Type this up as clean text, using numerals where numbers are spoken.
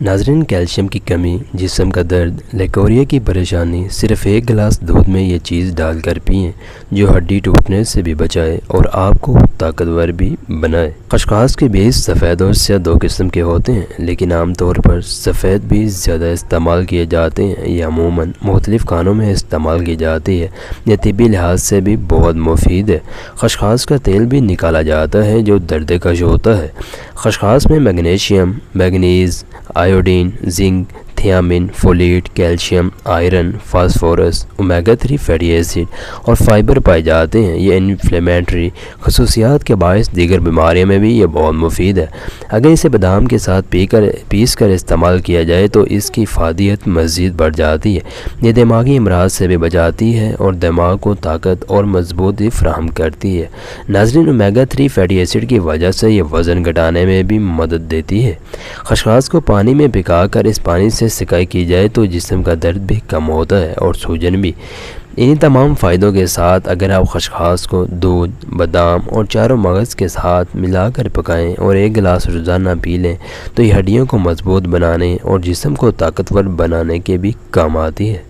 ناظرین، کیلشیم کی کمی، جسم کا درد، لیکوریا کی پریشانی، صرف ایک گلاس دودھ میں یہ چیز ڈال کر پئیں جو ہڈی ٹوٹنے سے بھی بچائے اور آپ کو طاقتور بھی بنائے۔ خشخاش کے بیج سفید اور سیاہ دو قسم کے ہوتے ہیں، لیکن عام طور پر سفید بیج زیادہ استعمال کیے جاتے ہیں۔ یہ عموماً مختلف کھانوں میں استعمال کی جاتی ہے۔ یہ طبی لحاظ سے بھی بہت مفید ہے۔ خشخاش کا تیل بھی نکالا جاتا ہے جو درد کش ہوتا ہے۔ خشخاش میں magnesium, manganese, iodine, zinc, thiamine, folate, calcium, iron, phosphorus, omega 3 fatty acid اور فائبر پائے جاتے ہیں۔ یہ انفلیمیٹری خصوصیات کے باعث دیگر بیماریوں میں بھی یہ بہت مفید ہے۔ اگر اسے بادام کے ساتھ پیس کر استعمال کیا جائے تو اس کی افادیت مزید بڑھ جاتی ہے۔ یہ دماغی امراض سے بھی بچاتی ہے اور دماغ کو طاقت اور مضبوطی فراہم کرتی ہے۔ ناظرین، اومیگا 3 فیٹی ایسڈ کی وجہ سے یہ وزن گھٹانے میں بھی مدد دیتی ہے۔ خشخاش کو پانی میں پکا کر اس پانی سے سکائی کی جائے تو جسم کا درد بھی کم ہوتا ہے اور سوجن بھی۔ انہی تمام فائدوں کے ساتھ اگر آپ خشخاش کو دودھ، بادام اور چاروں مغز کے ساتھ ملا کر پکائیں اور ایک گلاس روزانہ پی لیں تو یہ ہڈیوں کو مضبوط بنانے اور جسم کو طاقتور بنانے کے بھی کام آتی ہے۔